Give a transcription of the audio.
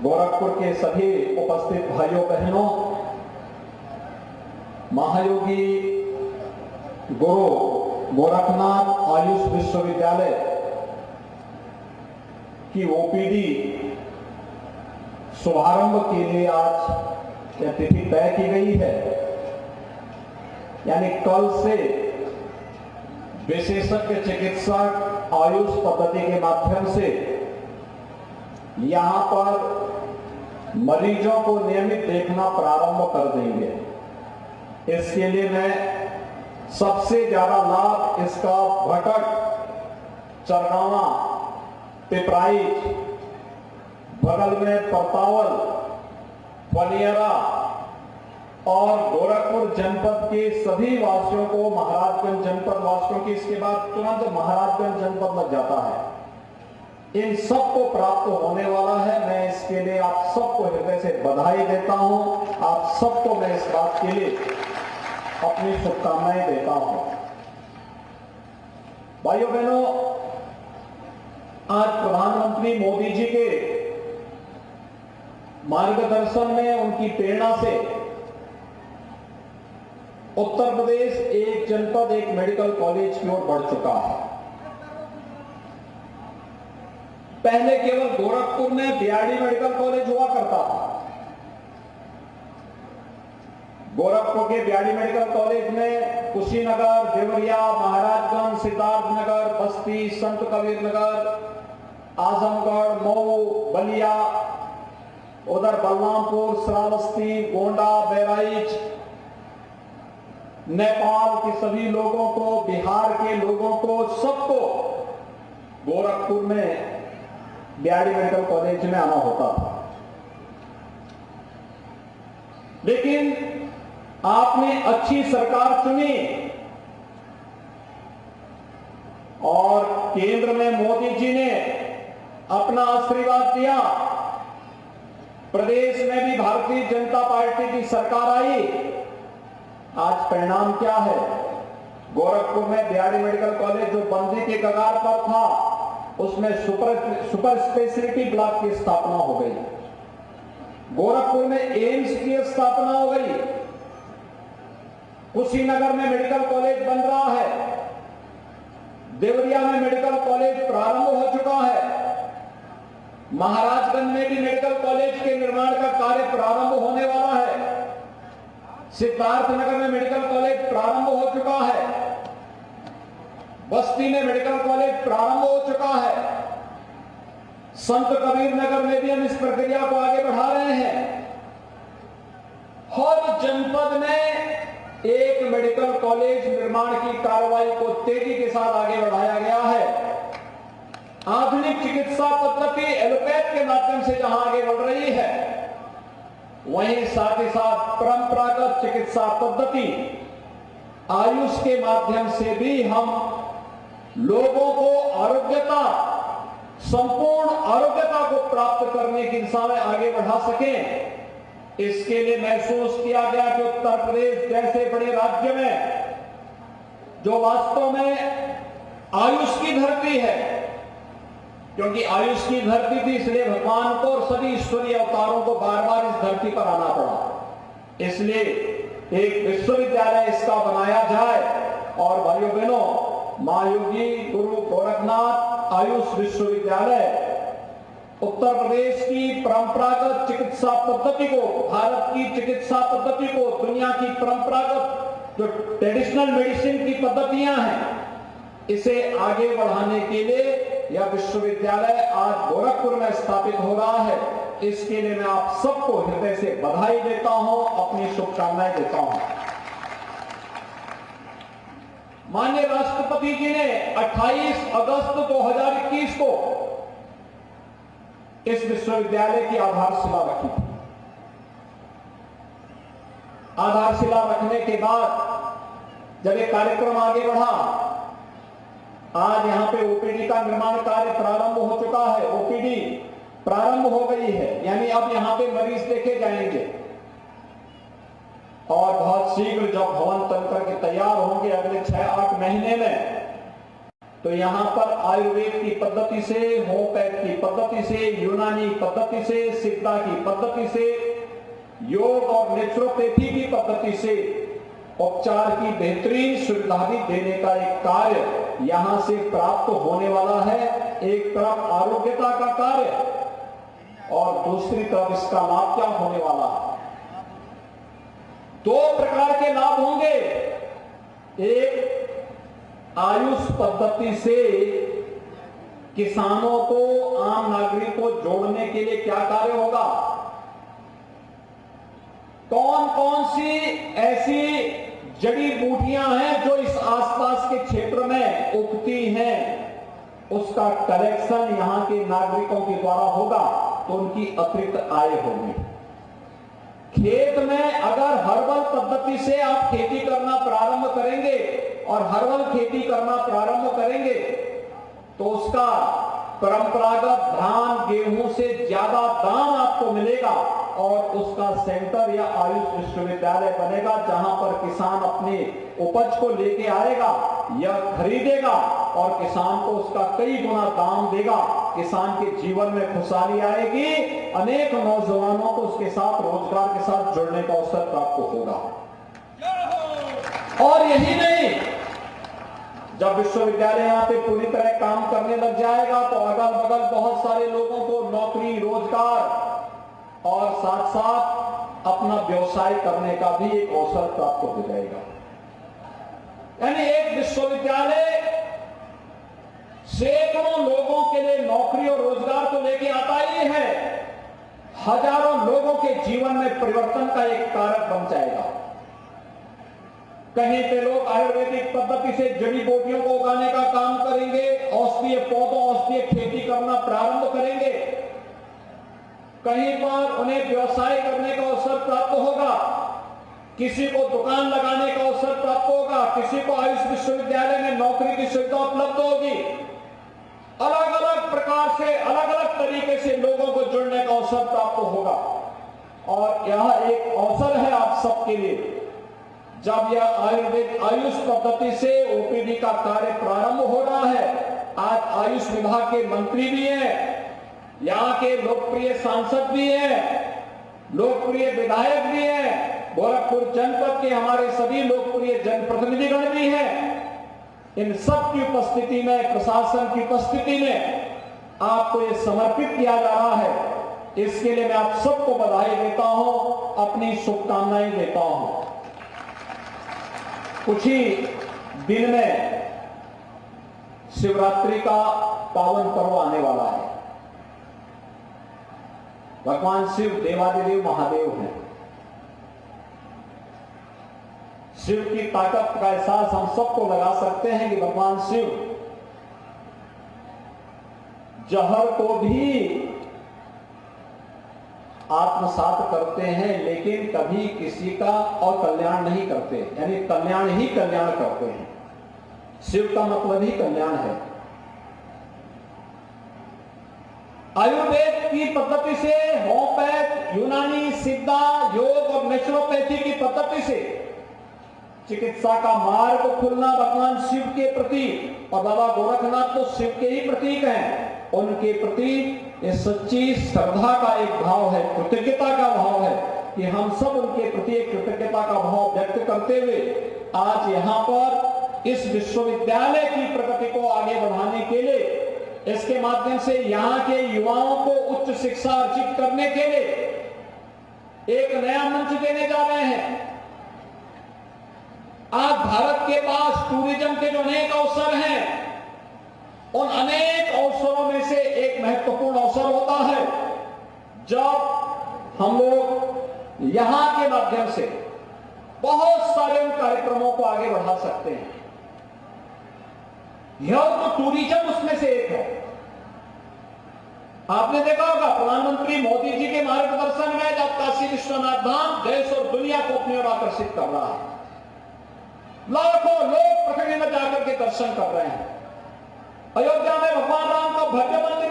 गोरखपुर के सभी उपस्थित भाइयों बहनों, महायोगी गुरु गोरखनाथ आयुष विश्वविद्यालय की ओपीडी शुभारंभ के लिए आज यह तिथि तय की गई है। यानी कल से विशेषज्ञ चिकित्सक आयुष पद्धति के माध्यम से यहां पर मरीजों को नियमित देखना प्रारंभ कर देंगे। इसके लिए मैं सबसे ज्यादा लाभ इसका भटक, चरगावा, पिपराइच, बगल में परतावल, पनियरा और गोरखपुर जनपद के सभी वासियों को, महाराजगंज जनपद वासियों की इसके बाद तुरंत महाराजगंज जनपद लग जाता है, इन सबको प्राप्त होने वाला है। मैं इसके लिए आप सबको हृदय से बधाई देता हूं। आप सबको मैं इस बात के लिए अपनी शुभकामनाएं देता हूं। भाइयों बहनों, आज प्रधानमंत्री मोदी जी के मार्गदर्शन में, उनकी प्रेरणा से उत्तर प्रदेश एक जनपद एक मेडिकल कॉलेज की ओर बढ़ चुका है। पहले केवल गोरखपुर में बीआरडी मेडिकल कॉलेज हुआ करता था। गोरखपुर के बीआरडी मेडिकल कॉलेज में कुशीनगर, देवरिया, महाराजगंज, सिद्धार्थनगर, बस्ती, संत कबीर नगर, आजमगढ़, मऊ, बलिया, उधर बलरामपुर, श्रावस्ती, गोंडा, बहराइच, नेपाल के सभी लोगों को, बिहार के लोगों को, सबको गोरखपुर में बीआरडी मेडिकल कॉलेज में आना होता था। लेकिन आपने अच्छी सरकार चुनी और केंद्र में मोदी जी ने अपना आशीर्वाद दिया। प्रदेश में भी भारतीय जनता पार्टी की सरकार आई। आज परिणाम क्या है? गोरखपुर में बीआरडी मेडिकल कॉलेज जो बंदी के कगार पर था, उसमें सुपर स्पेशलिटी ब्लॉक की स्थापना हो गई। गोरखपुर में एम्स की स्थापना हो गई। कुशीनगर में मेडिकल कॉलेज बन रहा है। देवरिया में मेडिकल कॉलेज प्रारंभ हो चुका है। महाराजगंज में भी मेडिकल कॉलेज के निर्माण का कार्य प्रारंभ होने वाला है। सिद्धार्थनगर में मेडिकल कॉलेज प्रारंभ हो चुका है। बस्ती में मेडिकल कॉलेज प्रारंभ हो चुका है। संत कबीर नगर में भी हम इस प्रक्रिया को आगे बढ़ा रहे हैं। हर जनपद में एक मेडिकल कॉलेज निर्माण की कार्रवाई को तेजी के साथ आगे बढ़ाया गया है। आधुनिक चिकित्सा पद्धति एलोपैथ के माध्यम से जहां आगे बढ़ रही है, वहीं साथ ही साथ परंपरागत चिकित्सा पद्धति आयुष के माध्यम से भी हम लोगों को आरोग्यता, संपूर्ण आरोग्यता को प्राप्त करने की दिशा में आगे बढ़ा सकें। इसके लिए महसूस किया गया कि उत्तर प्रदेश जैसे बड़े राज्य में, जो वास्तव में आयुष की धरती है, क्योंकि आयुष की धरती थी इसलिए भगवान को और सभी ईश्वरीय अवतारों को बार बार इस धरती पर आना पड़ा। इसलिए एक विश्वविद्यालय इसका बनाया जाए और भाइयों बहनों, महायोगी गुरु गोरखनाथ आयुष विश्वविद्यालय उत्तर प्रदेश की परंपरागत चिकित्सा पद्धति को, भारत की चिकित्सा पद्धति को, दुनिया की परंपरागत जो ट्रेडिशनल मेडिसिन की पद्धतियां हैं, इसे आगे बढ़ाने के लिए यह विश्वविद्यालय आज गोरखपुर में स्थापित हो रहा है। इसके लिए मैं आप सबको हृदय से बधाई देता हूं, अपनी शुभकामनाएं देता हूं। माननीय राष्ट्रपति जी ने 28 अगस्त 2021 को इस विश्वविद्यालय की आधारशिला रखी थी। आधारशिला रखने के बाद जब ये कार्यक्रम आगे बढ़ा, आज यहां पे ओपीडी का निर्माण कार्य प्रारंभ हो चुका है। ओपीडी प्रारंभ हो गई है, यानी अब यहां पे मरीज देखे जाएंगे और बहुत शीघ्र जब भवन तन करके तैयार होंगे, अगले 6-8 महीने में तो यहां पर आयुर्वेद की पद्धति से, होम्योपैथ की पद्धति से, यूनानी पद्धति से, सिद्धा की पद्धति से, योग और नेचुरोपैथी की पद्धति से उपचार की बेहतरीन सुविधा भी देने का एक कार्य यहां से प्राप्त होने वाला है। एक तरफ आरोग्यता का कार्य और दूसरी तरफ इसका लाभ क्या होने वाला है? दो प्रकार के लाभ होंगे। एक, आयुष पद्धति से किसानों को, आम नागरिक को जोड़ने के लिए क्या कार्य होगा? कौन कौन सी ऐसी जड़ी बूटियां हैं जो इस आसपास के क्षेत्र में उगती हैं, उसका कलेक्शन यहां के नागरिकों के द्वारा होगा, तो उनकी अतिरिक्त आय होगी। खेत में अगर हर्बल पद्धति से आप खेती करना प्रारंभ करेंगे और हर्बल खेती करना प्रारंभ करेंगे तो उसका परंपरागत धान, गेहूं से ज्यादा दाम आपको मिलेगा और उसका सेंटर या आयुष विश्वविद्यालय बनेगा, जहां पर किसान अपनी उपज को लेके आएगा या खरीदेगा और किसान को उसका कई गुना दाम देगा। किसान के जीवन में खुशहाली आएगी, अनेक नौजवानों को उसके साथ, रोजगार के साथ जुड़ने का अवसर प्राप्त होगा। और यही नहीं, जब विश्वविद्यालय यहाँ पे पूरी तरह काम करने लग जाएगा तो अगल बगल बहुत सारे लोगों को नौकरी, रोजगार और साथ साथ अपना व्यवसाय करने का भी एक अवसर प्राप्त हो जाएगा। यानी एक विश्वविद्यालय सैकड़ों लोगों के लिए नौकरी और रोजगार तो लेके आता ही है, हजारों लोगों के जीवन में परिवर्तन का एक कारक बन जाएगा। कहीं पे लोग आयुर्वेदिक पद्धति से जड़ी बूटियों को उगाने का काम करेंगे, औषधीय पौधों, औषधीय खेती करना प्रारंभ करेंगे। कहीं पर उन्हें व्यवसाय करने का अवसर प्राप्त होगा, किसी को दुकान लगाने का अवसर प्राप्त होगा, किसी को आयुष विश्वविद्यालय में नौकरी की सुविधा उपलब्ध होगी। अलग अलग प्रकार से, अलग अलग तरीके से लोगों को जुड़ने का अवसर प्राप्त होगा। और यह एक अवसर है आप सबके लिए, जब यह आयुर्वेद आयुष पद्धति से ओपीडी का कार्य प्रारंभ हो रहा है। आज आयुष विभाग के मंत्री भी हैं, यहाँ के लोकप्रिय सांसद भी हैं, लोकप्रिय विधायक भी हैं, गोरखपुर जनपद के हमारे सभी लोकप्रिय जनप्रतिनिधिगण भी हैं। इन सब की उपस्थिति में, प्रशासन की उपस्थिति में आपको ये समर्पित किया जा रहा है। इसके लिए मैं आप सबको बधाई देता हूं, अपनी शुभकामनाएं देता हूं। कुछ ही दिन में शिवरात्रि का पावन पर्व आने वाला है। भगवान शिव देवादिदेव महादेव हैं। शिव की ताकत का एहसास हम सबको लगा सकते हैं कि भगवान शिव जहर को भी आत्मसात करते हैं, लेकिन कभी किसी का और कल्याण नहीं करते, यानी कल्याण ही कल्याण करते हैं। शिव का मतलब ही कल्याण है। आयुर्वेद की पद्धति से, होम्योपैथ, यूनानी, सिद्धा, योग और नेचुरोपैथी की पद्धति से चिकित्सा का मार्ग खुलना भगवान शिव के प्रति, और बाबा गोरखनाथ तो शिव के ही प्रतीक हैं, उनके प्रति ये सच्ची श्रद्धा का एक भाव है, कृतज्ञता का भाव है कि हम सब उनके प्रति एक कृतज्ञता का भाव व्यक्त करते हुए आज यहाँ पर इस विश्वविद्यालय की प्रगति को आगे बढ़ाने के लिए, इसके माध्यम से यहाँ के युवाओं को उच्च शिक्षा अर्जित करने के लिए एक नया मंच देने जा रहे हैं। आज भारत के पास टूरिज्म के जो अनेक अवसर हैं, उन अनेक अवसरों में से एक महत्वपूर्ण अवसर होता है जब हम लोग यहां के माध्यम से बहुत सारे उन कार्यक्रमों को आगे बढ़ा सकते हैं। यह तो टूरिज्म उसमें से एक है। आपने देखा होगा प्रधानमंत्री मोदी जी के मार्गदर्शन में जब काशी विश्वनाथ धाम देश और दुनिया को अपनी ओर आकर्षित कर रहा है, लाखों लोग पृथ्वी में जाकर के दर्शन कर रहे हैं। अयोध्या में भगवान राम का भव्य मंदिर